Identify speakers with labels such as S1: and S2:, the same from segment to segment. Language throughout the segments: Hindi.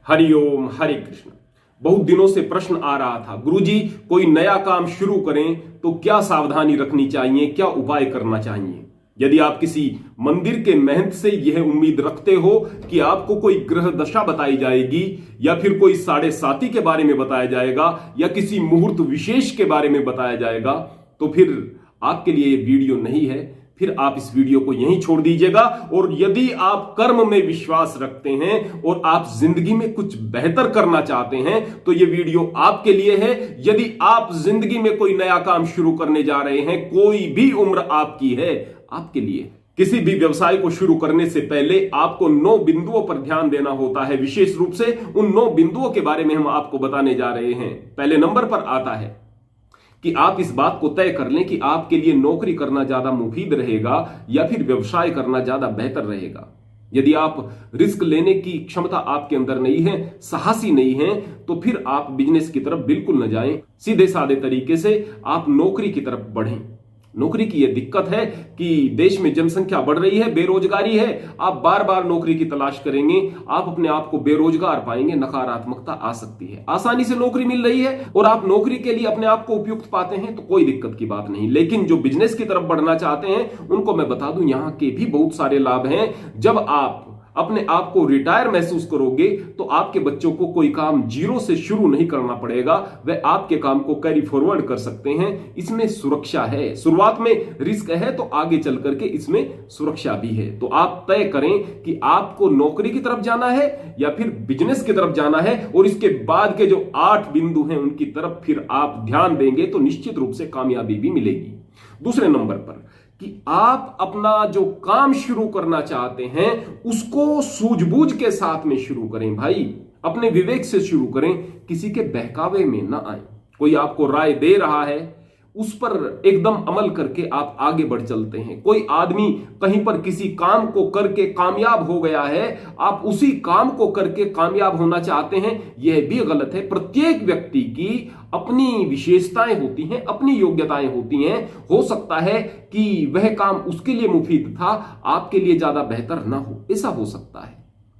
S1: हरिओम हरे कृष्ण। बहुत दिनों से प्रश्न आ रहा था, गुरुजी कोई नया काम शुरू करें तो क्या सावधानी रखनी चाहिए, क्या उपाय करना चाहिए। यदि आप किसी मंदिर के महंत से यह उम्मीद रखते हो कि आपको कोई ग्रह दशा बताई जाएगी या फिर कोई साढ़े साती के बारे में बताया जाएगा या किसी मुहूर्त विशेष के बारे में बताया जाएगा, तो फिर आपके लिए यह वीडियो नहीं है। फिर आप इस वीडियो को यहीं छोड़ दीजिएगा। और यदि आप कर्म में विश्वास रखते हैं और आप जिंदगी में कुछ बेहतर करना चाहते हैं तो यह वीडियो आपके लिए है। यदि आप जिंदगी में कोई नया काम शुरू करने जा रहे हैं, कोई भी उम्र आपकी है, आपके लिए किसी भी व्यवसाय को शुरू करने से पहले आपको 9 बिंदुओं पर ध्यान देना होता है। विशेष रूप से उन 9 बिंदुओं के बारे में हम आपको बताने जा रहे हैं। पहले नंबर पर आता है कि आप इस बात को तय कर लें कि आपके लिए नौकरी करना ज्यादा मुफीद रहेगा या फिर व्यवसाय करना ज्यादा बेहतर रहेगा। यदि आप रिस्क लेने की क्षमता आपके अंदर नहीं है, साहसी नहीं है, तो फिर आप बिजनेस की तरफ बिल्कुल न जाएं। सीधे साधे तरीके से आप नौकरी की तरफ बढ़ें। नौकरी की यह दिक्कत है कि देश में जनसंख्या बढ़ रही है, बेरोजगारी है। आप बार बार नौकरी की तलाश करेंगे, आप अपने आप को बेरोजगार पाएंगे, नकारात्मकता आ सकती है। आसानी से नौकरी मिल रही है और आप नौकरी के लिए अपने आप को उपयुक्त पाते हैं तो कोई दिक्कत की बात नहीं। लेकिन जो बिजनेस की तरफ बढ़ना चाहते हैं उनको मैं बता दूं, यहां के भी बहुत सारे लाभ हैं। जब आप अपने आप को रिटायर महसूस करोगे तो आपके बच्चों को कोई काम जीरो से शुरू नहीं करना पड़ेगा, वे आपके काम को कैरी फॉरवर्ड कर सकते हैं। इसमें सुरक्षा है। शुरुआत में रिस्क है तो आगे चल करके इसमें सुरक्षा भी है। तो आप तय करें कि आपको नौकरी की तरफ जाना है या फिर बिजनेस की तरफ जाना है, और इसके बाद के जो 8 बिंदु हैं उनकी तरफ फिर आप ध्यान देंगे तो निश्चित रूप से कामयाबी भी मिलेगी। दूसरे नंबर पर कि आप अपना जो काम शुरू करना चाहते हैं उसको सूझबूझ के साथ में शुरू करें। भाई अपने विवेक से शुरू करें, किसी के बहकावे में ना आए। कोई आपको राय दे रहा है, उस पर एकदम अमल करके आप आगे बढ़ चलते हैं। कोई आदमी कहीं पर किसी काम को करके कामयाब हो गया है, आप उसी काम को करके कामयाब होना चाहते हैं, यह भी गलत है। प्रत्येक व्यक्ति की अपनी विशेषताएं होती हैं, अपनी योग्यताएं होती हैं। हो सकता है कि वह काम उसके लिए मुफीद था, आपके लिए ज्यादा बेहतर ना हो, ऐसा हो सकता है।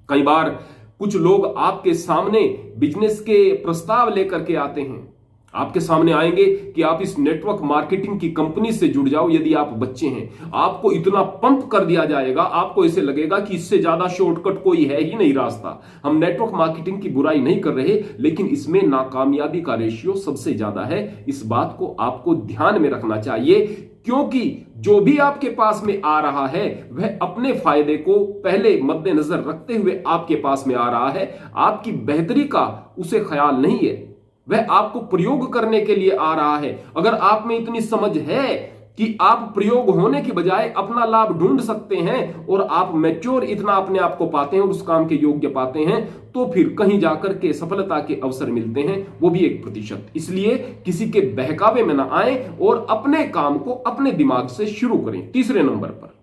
S1: कई बार कुछ लोग आपके सामने बिजनेस के प्रस्ताव लेकर के आते हैं, आपके सामने आएंगे कि आप इस नेटवर्क मार्केटिंग की कंपनी से जुड़ जाओ। यदि आप बच्चे हैं, आपको इतना पंप कर दिया जाएगा, आपको ऐसे लगेगा कि इससे ज्यादा शॉर्टकट कोई है ही नहीं रास्ता। हम नेटवर्क मार्केटिंग की बुराई नहीं कर रहे, लेकिन इसमें नाकामयाबी का रेशियो सबसे ज्यादा है। इस बात को आपको ध्यान में रखना चाहिए, क्योंकि जो भी आपके पास में आ रहा है वह अपने फायदे को पहले मद्देनजर रखते हुए आपके पास में आ रहा है। आपकी बेहतरी का उसे ख्याल नहीं है, वह आपको प्रयोग करने के लिए आ रहा है। अगर आप में इतनी समझ है कि आप प्रयोग होने की बजाय अपना लाभ ढूंढ सकते हैं और आप मैच्योर इतना अपने आप को पाते हैं और उस काम के योग्य पाते हैं, तो फिर कहीं जाकर के सफलता के अवसर मिलते हैं, वो भी 1%। इसलिए किसी के बहकावे में ना आए और अपने काम को अपने दिमाग से शुरू करें। तीसरे नंबर पर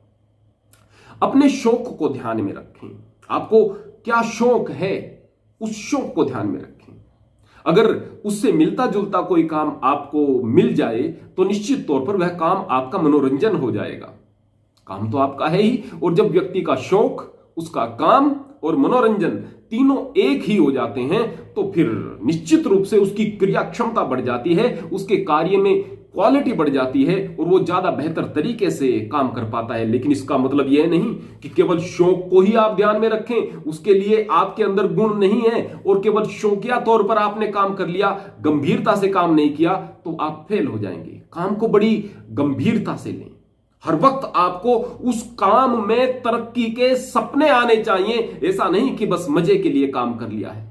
S1: अपने शौक को ध्यान में रखें। आपको क्या शौक है, उस शौक को ध्यान में रखें। अगर उससे मिलता जुलता कोई काम आपको मिल जाए तो निश्चित तौर पर वह काम आपका मनोरंजन हो जाएगा। काम तो आपका है ही, और जब व्यक्ति का शौक, उसका काम और मनोरंजन तीनों एक ही हो जाते हैं तो फिर निश्चित रूप से उसकी क्रिया क्षमता बढ़ जाती है, उसके कार्य में क्वालिटी बढ़ जाती है और वो ज्यादा बेहतर तरीके से काम कर पाता है। लेकिन इसका मतलब यह नहीं कि केवल शौक को ही आप ध्यान में रखें, उसके लिए आपके अंदर गुण नहीं है और केवल शौकिया तौर पर आपने काम कर लिया, गंभीरता से काम नहीं किया, तो आप फेल हो जाएंगे। काम को बड़ी गंभीरता से लें। हर वक्त आपको उस काम में तरक्की के सपने आने चाहिए, ऐसा नहीं कि बस मजे के लिए काम कर लिया है।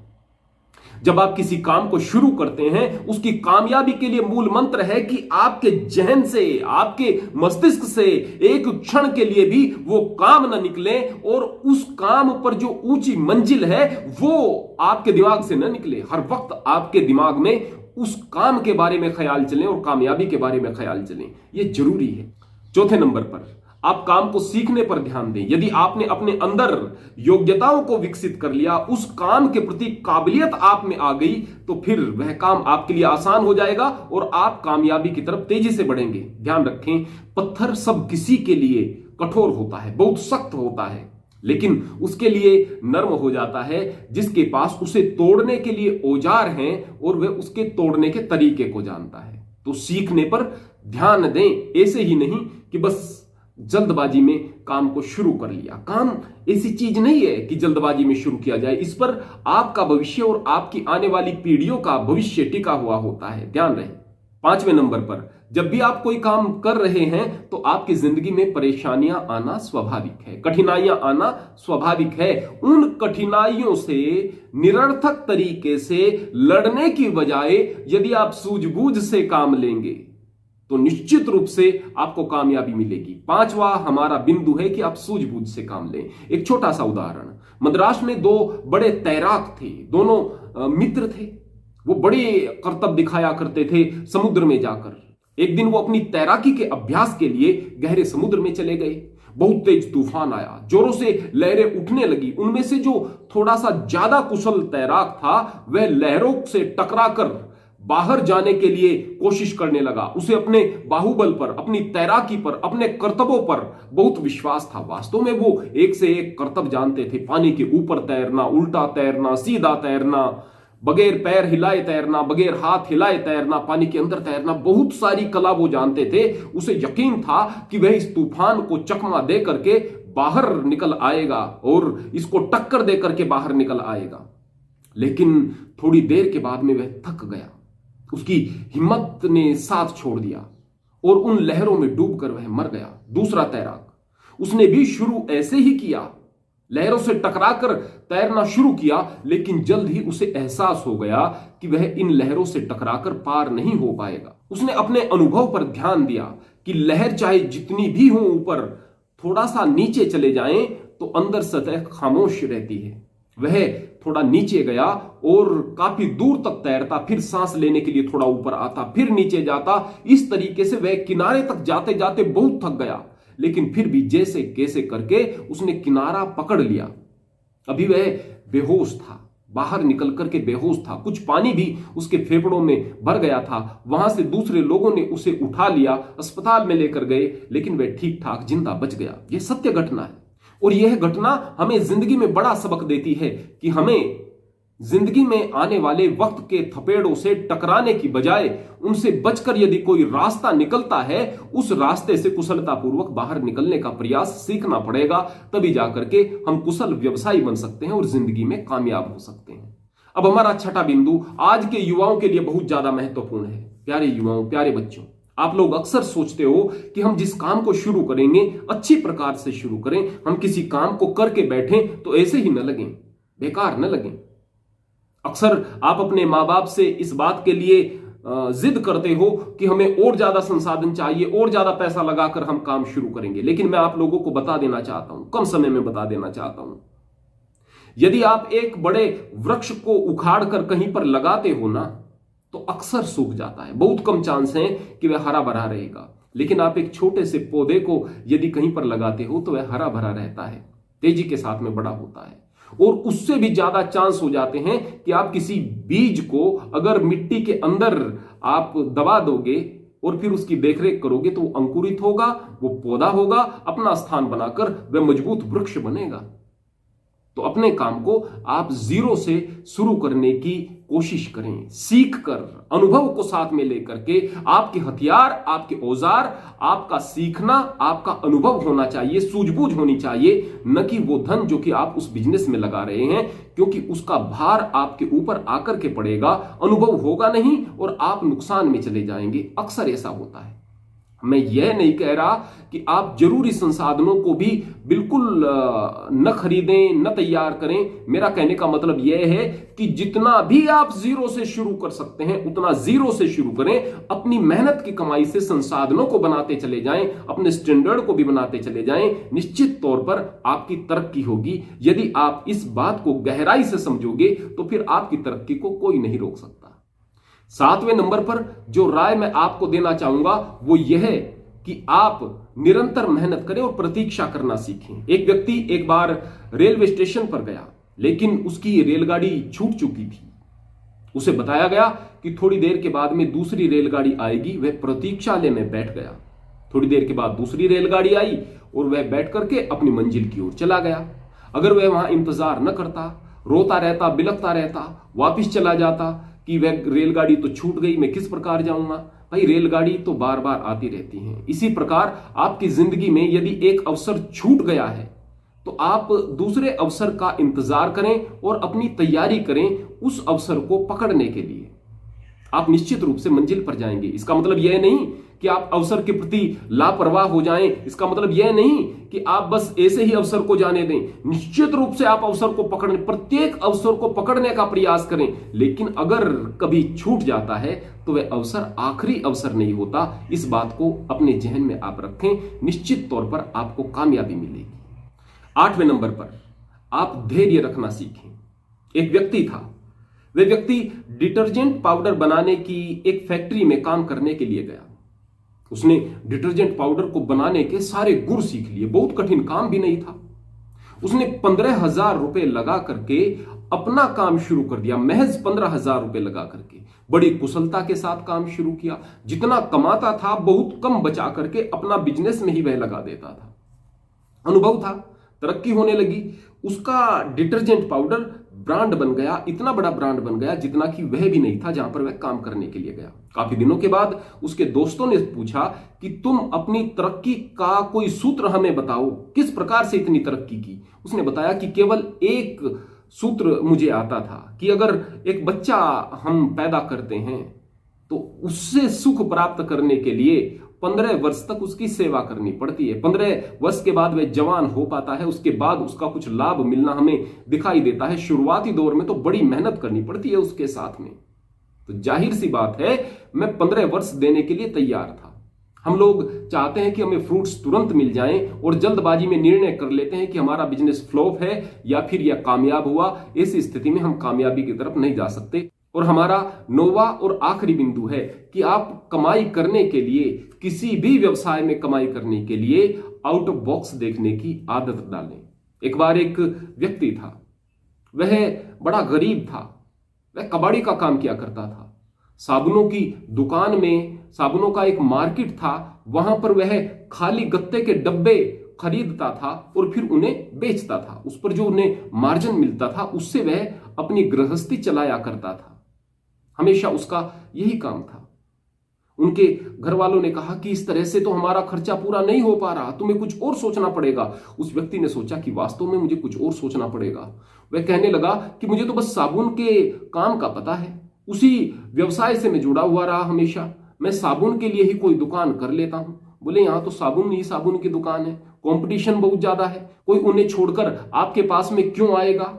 S1: जब आप किसी काम को शुरू करते हैं, उसकी कामयाबी के लिए मूल मंत्र है कि आपके जहन से, आपके मस्तिष्क से एक क्षण के लिए भी वो काम न निकले और उस काम पर जो ऊंची मंजिल है वो आपके दिमाग से न निकले। हर वक्त आपके दिमाग में उस काम के बारे में ख्याल चलें और कामयाबी के बारे में ख्याल चलें, ये जरूरी है। चौथे नंबर पर आप काम को सीखने पर ध्यान दें। यदि आपने अपने अंदर योग्यताओं को विकसित कर लिया, उस काम के प्रति काबिलियत आप में आ गई, तो फिर वह काम आपके लिए आसान हो जाएगा और आप कामयाबी की तरफ तेजी से बढ़ेंगे। ध्यान रखें, पत्थर सब किसी के लिए कठोर होता है, बहुत सख्त होता है, लेकिन उसके लिए नर्म हो जाता है जिसके पास उसे तोड़ने के लिए औजार हैं और वह उसके तोड़ने के तरीके को जानता है। तो सीखने पर ध्यान दें, ऐसे ही नहीं कि बस जल्दबाजी में काम को शुरू कर लिया। काम ऐसी चीज नहीं है कि जल्दबाजी में शुरू किया जाए, इस पर आपका भविष्य और आपकी आने वाली पीढ़ियों का भविष्य टिका हुआ होता है, ध्यान रहे। 5वें नंबर पर, जब भी आप कोई काम कर रहे हैं तो आपकी जिंदगी में परेशानियां आना स्वाभाविक है, कठिनाइयां आना स्वाभाविक है। उन कठिनाइयों से निरर्थक तरीके से लड़ने की बजाय यदि आप सूझबूझ से काम लेंगे तो निश्चित रूप से आपको कामयाबी मिलेगी। 5वां हमारा बिंदु है कि आप सूझबूझ से काम लें। एक छोटा सा उदाहरण, मद्रास में 2 बड़े तैराक थे, दोनों मित्र थे। वो बड़े करतब दिखाया करते थे समुद्र में जाकर। एक दिन वो अपनी तैराकी के अभ्यास के लिए गहरे समुद्र में चले गए। बहुत तेज तूफान आया, जोरों से लहरें उठने लगी। उनमें से जो थोड़ा सा ज्यादा कुशल तैराक था वह लहरों से टकराकर बाहर जाने के लिए कोशिश करने लगा। उसे अपने बाहुबल पर, अपनी तैराकी पर, अपने करतबों पर बहुत विश्वास था। वास्तव में वो एक से एक करतब जानते थे, पानी के ऊपर तैरना, उल्टा तैरना, सीधा तैरना, बगैर पैर हिलाए तैरना, बगैर हाथ हिलाए तैरना, पानी के अंदर तैरना, बहुत सारी कला वो जानते थे। उसे यकीन था कि वह इस तूफान को चकमा दे करके बाहर निकल आएगा और इसको टक्कर दे करके बाहर निकल आएगा। लेकिन थोड़ी देर के बाद में वह थक गया, उसकी हिम्मत ने साथ छोड़ दिया और उन लहरों में डूबकर वह मर गया। दूसरा तैराक, उसने भी शुरू ऐसे ही किया, लहरों से टकराकर तैरना शुरू किया, लेकिन जल्द ही उसे एहसास हो गया कि वह इन लहरों से टकराकर पार नहीं हो पाएगा। उसने अपने अनुभव पर ध्यान दिया कि लहर चाहे जितनी भी हो ऊपर, थोड़ा सा नीचे चले जाएं तो अंदर सतह खामोश रहती है। वह थोड़ा नीचे गया और काफी दूर तक तैरता, फिर सांस लेने के लिए थोड़ा ऊपर आता, फिर नीचे जाता। इस तरीके से वह किनारे तक जाते जाते बहुत थक गया, लेकिन फिर भी जैसे कैसे करके उसने किनारा पकड़ लिया। अभी वह बेहोश था, बाहर निकल करके बेहोश था, कुछ पानी भी उसके फेफड़ों में भर गया था। वहां से दूसरे लोगों ने उसे उठा लिया, अस्पताल में लेकर गए, लेकिन वह ठीक ठाक जिंदा बच गया। यह सत्य घटना है और यह घटना हमें जिंदगी में बड़ा सबक देती है कि हमें जिंदगी में आने वाले वक्त के थपेड़ों से टकराने की बजाय उनसे बचकर यदि कोई रास्ता निकलता है, उस रास्ते से कुशलतापूर्वक बाहर निकलने का प्रयास सीखना पड़ेगा। तभी जाकर के हम कुशल व्यवसायी बन सकते हैं और जिंदगी में कामयाब हो सकते हैं। अब हमारा 6वां बिंदु आज के युवाओं के लिए बहुत ज्यादा महत्वपूर्ण है। प्यारे युवाओं, प्यारे बच्चों, आप लोग अक्सर सोचते हो कि हम जिस काम को शुरू करेंगे अच्छी प्रकार से शुरू करें, हम किसी काम को करके बैठें तो ऐसे ही न लगें, बेकार न लगें। अक्सर आप अपने माँ बाप से इस बात के लिए जिद करते हो कि हमें और ज्यादा संसाधन चाहिए, और ज्यादा पैसा लगाकर हम काम शुरू करेंगे। लेकिन मैं आप लोगों को बता देना चाहता हूं, कम समय में बता देना चाहता हूं, यदि आप एक बड़े वृक्ष को उखाड़ कर कहीं पर लगाते हो ना तो अक्सर सूख जाता है, बहुत कम चांस है कि वह हरा भरा रहेगा। लेकिन आप एक छोटे से पौधे को यदि कहीं पर लगाते हो तो वह हरा भरा रहता है, तेजी के साथ में बड़ा होता है। और उससे भी ज्यादा चांस हो जाते हैं कि आप किसी बीज को अगर मिट्टी के अंदर आप दबा दोगे और फिर उसकी देखरेख करोगे तो वो अंकुरित होगा, वो पौधा होगा, अपना स्थान बनाकर वह मजबूत वृक्ष बनेगा। तो अपने काम को आप जीरो से शुरू करने की कोशिश करें, सीख कर, अनुभव को साथ में लेकर के। आपके हथियार, आपके औजार, आपका सीखना, आपका अनुभव होना चाहिए, सूझबूझ होनी चाहिए, न कि वो धन जो कि आप उस बिजनेस में लगा रहे हैं, क्योंकि उसका भार आपके ऊपर आकर के पड़ेगा, अनुभव होगा नहीं और आप नुकसान में चले जाएंगे। अक्सर ऐसा होता है। मैं यह नहीं कह रहा कि आप जरूरी संसाधनों को भी बिल्कुल न खरीदें, न तैयार करें। मेरा कहने का मतलब यह है कि जितना भी आप जीरो से शुरू कर सकते हैं उतना जीरो से शुरू करें। अपनी मेहनत की कमाई से संसाधनों को बनाते चले जाएं, अपने स्टैंडर्ड को भी बनाते चले जाएं। निश्चित तौर पर आपकी तरक्की होगी। यदि आप इस बात को गहराई से समझोगे तो फिर आपकी तरक्की को कोई नहीं रोक सकता। 7वें नंबर पर जो राय मैं आपको देना चाहूंगा वो यह है कि आप निरंतर मेहनत करें और प्रतीक्षा करना सीखें। एक व्यक्ति एक बार रेलवे स्टेशन पर गया, लेकिन उसकी रेलगाड़ी छूट चुकी थी। उसे बताया गया कि थोड़ी देर के बाद में दूसरी रेलगाड़ी आएगी। वह प्रतीक्षालय में बैठ गया। थोड़ी देर के बाद दूसरी रेलगाड़ी आई और वह बैठ करके अपनी मंजिल की ओर चला गया। अगर वह वहां इंतजार न करता, रोता रहता, बिलखता रहता, वापिस चला जाता कि वह रेलगाड़ी तो छूट गई, मैं किस प्रकार जाऊंगा। भाई रेलगाड़ी तो बार बार आती रहती है। इसी प्रकार आपकी जिंदगी में यदि एक अवसर छूट गया है तो आप दूसरे अवसर का इंतजार करें और अपनी तैयारी करें उस अवसर को पकड़ने के लिए। आप निश्चित रूप से मंजिल पर जाएंगे। इसका मतलब यह नहीं कि आप अवसर के प्रति लापरवाह हो जाएं। इसका मतलब यह नहीं कि आप बस ऐसे ही अवसर को जाने दें। निश्चित रूप से आप अवसर को पकड़ने, प्रत्येक अवसर को पकड़ने का प्रयास करें। लेकिन अगर कभी छूट जाता है तो वह अवसर आखिरी अवसर नहीं होता। इस बात को अपने जहन में आप रखें। निश्चित तौर पर आपको कामयाबी मिलेगी। 8वें नंबर पर आप धैर्य रखना सीखें। एक व्यक्ति था, वह व्यक्ति डिटर्जेंट पाउडर बनाने की एक फैक्ट्री में काम करने के लिए गया। उसने डिटर्जेंट पाउडर को बनाने के सारे गुर सीख लिए। बहुत कठिन काम भी नहीं था। उसने 15,000 रुपए लगा करके अपना काम शुरू कर दिया। महज 15,000 रुपए लगा करके बड़ी कुशलता के साथ काम शुरू किया। जितना कमाता था बहुत कम बचा करके अपना बिजनेस में ही वह लगा देता था। अनुभव था, तरक्की होने लगी। उसका डिटर्जेंट पाउडर ब्रांड बन गया, इतना बड़ा ब्रांड बन गया जितना कि वह भी नहीं था जहां पर वह काम करने के लिए गया। काफी दिनों के बाद उसके दोस्तों ने पूछा कि तुम अपनी तरक्की का कोई सूत्र हमें बताओ, किस प्रकार से इतनी तरक्की की। उसने बताया कि केवल एक सूत्र मुझे आता था कि अगर एक बच्चा हम पैदा करते हैं तो उससे सुख प्राप्त करने के लिए 15 वर्ष तक उसकी सेवा करनी पड़ती है। 15 वर्ष के बाद वह जवान हो पाता है, उसके बाद उसका कुछ लाभ मिलना हमें दिखाई देता है। शुरुआती दौर में तो बड़ी मेहनत करनी पड़ती है उसके साथ में। तो जाहिर सी बात है मैं 15 वर्ष देने के लिए तैयार था। हम लोग चाहते हैं कि हमें फ्रूट्स तुरंत मिल जाएं और जल्दबाजी में निर्णय कर लेते हैं कि हमारा बिजनेस फ्लॉप है या फिर यह कामयाब हुआ। ऐसी स्थिति में हम कामयाबी की तरफ नहीं जा सकते। और हमारा 9वां और आखिरी बिंदु है कि आप कमाई करने के लिए, किसी भी व्यवसाय में कमाई करने के लिए आउट ऑफ बॉक्स देखने की आदत डालें। एक बार एक व्यक्ति था, वह बड़ा गरीब था। वह कबाड़ी का काम किया करता था। साबुनों की दुकान में, साबुनों का एक मार्केट था, वहां पर वह खाली गत्ते के डब्बे खरीदता था और फिर उन्हें बेचता था। उस पर जो उन्हें मार्जिन मिलता था उससे वह अपनी गृहस्थी चलाया करता था। हमेशा उसका यही काम था। उनके घर वालों ने कहा कि इस तरह से तो हमारा खर्चा पूरा नहीं हो पा रहा, तुम्हें कुछ और सोचना पड़ेगा। उस व्यक्ति ने सोचा कि वास्तव में मुझे कुछ और सोचना पड़ेगा। वह कहने लगा कि मुझे तो बस साबुन के काम का पता है, उसी व्यवसाय से मैं जुड़ा हुआ रहा हमेशा। मैं साबुन के लिए ही कोई दुकान कर लेता हूं। बोले यहां तो साबुन ही साबुन की दुकान है, कंपटीशन बहुत ज्यादा है, कोई उन्हें छोड़कर आपके पास में क्यों आएगा?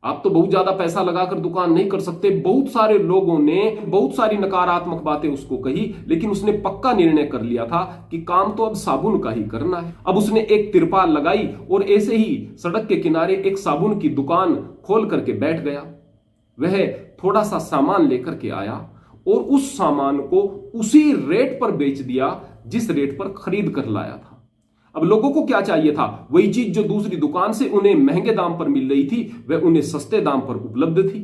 S1: आप तो बहुत ज्यादा पैसा लगाकर दुकान नहीं कर सकते। बहुत सारे लोगों ने बहुत सारी नकारात्मक बातें उसको कही, लेकिन उसने पक्का निर्णय कर लिया था कि काम तो अब साबुन का ही करना है। अब उसने एक तिरपाल लगाई और ऐसे ही सड़क के किनारे एक साबुन की दुकान खोल करके बैठ गया। वह थोड़ा सा सामान लेकर के आया और उस सामान को उसी रेट पर बेच दिया जिस रेट पर खरीद कर लाया था। अब लोगों को क्या चाहिए था? वही चीज जो दूसरी दुकान से उन्हें महंगे दाम पर मिल रही थी वह उन्हें सस्ते दाम पर उपलब्ध थी।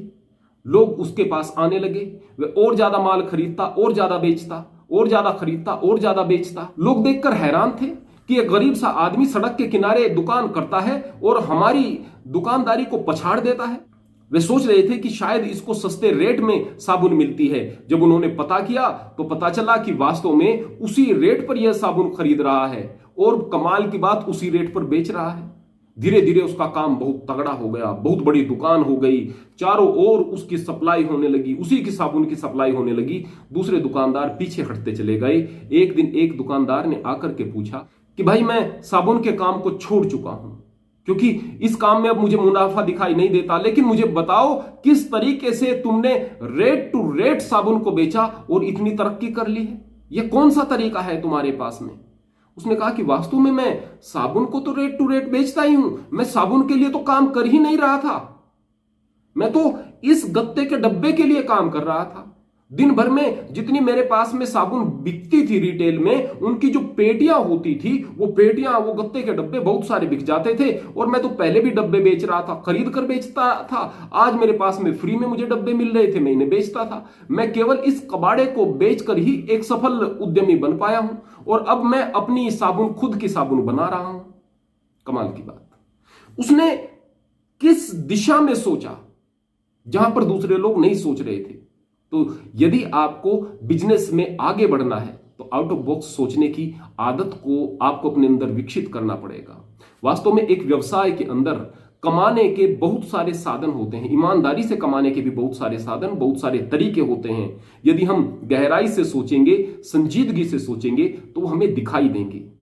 S1: लोग उसके पास आने लगे। वह और ज्यादा माल खरीदता, और ज्यादा बेचता, और ज्यादा खरीदता, और ज्यादा बेचता। लोग देखकर हैरान थे कि एक गरीब सा आदमी सड़क के किनारे दुकान करता है और हमारी दुकानदारी को पछाड़ देता है। वे सोच रहे थे कि शायद इसको सस्ते रेट में साबुन मिलती है। जब उन्होंने पता किया तो पता चला कि वास्तव में उसी रेट पर यह साबुन खरीद रहा है और कमाल की बात उसी रेट पर बेच रहा है। धीरे धीरे उसका काम बहुत तगड़ा हो गया, बहुत बड़ी दुकान हो गई, चारों ओर उसकी सप्लाई होने लगी, उसी की साबुन की सप्लाई होने लगी। दूसरे दुकानदार पीछे हटते चले गए। एक दिन एक दुकानदार ने आकर के पूछा कि भाई मैं साबुन के काम को छोड़ चुका हूं क्योंकि इस काम में अब मुझे मुनाफा दिखाई नहीं देता, लेकिन मुझे बताओ किस तरीके से तुमने रेट टू रेट साबुन को बेचा और इतनी तरक्की कर ली है? यह कौन सा तरीका है तुम्हारे पास में? उसने कहा कि वास्तव में मैं साबुन को तो रेट टू रेट बेचता ही हूं, मैं साबुन के लिए तो काम कर ही नहीं रहा था, मैं तो इस गत्ते के डब्बे के लिए काम कर रहा था। दिन भर में जितनी मेरे पास में साबुन बिकती थी रिटेल में, उनकी जो पेटियां होती थी वो पेटियां, वो गत्ते के डब्बे बहुत सारे बिक जाते थे और मैं तो पहले भी डब्बे बेच रहा था, खरीद कर बेचता था। आज मेरे पास में फ्री में मुझे डब्बे मिल रहे थे, मैं इन्हें बेचता था। मैं केवल इस कबाड़े को बेचकर ही एक सफल उद्यमी बन पाया हूं और अब मैं अपनी साबुन, खुद की साबुन बना रहा हूं। कमाल की बात। उसने किस दिशा में सोचा जहां पर दूसरे लोग नहीं सोच रहे थे। तो यदि आपको बिजनेस में आगे बढ़ना है तो आउट ऑफ बॉक्स सोचने की आदत को आपको अपने अंदर विकसित करना पड़ेगा। वास्तव में एक व्यवसाय के अंदर कमाने के बहुत सारे साधन होते हैं, ईमानदारी से कमाने के भी बहुत सारे साधन, बहुत सारे तरीके होते हैं। यदि हम गहराई से सोचेंगे, संजीदगी से सोचेंगे तो हमें दिखाई देंगे।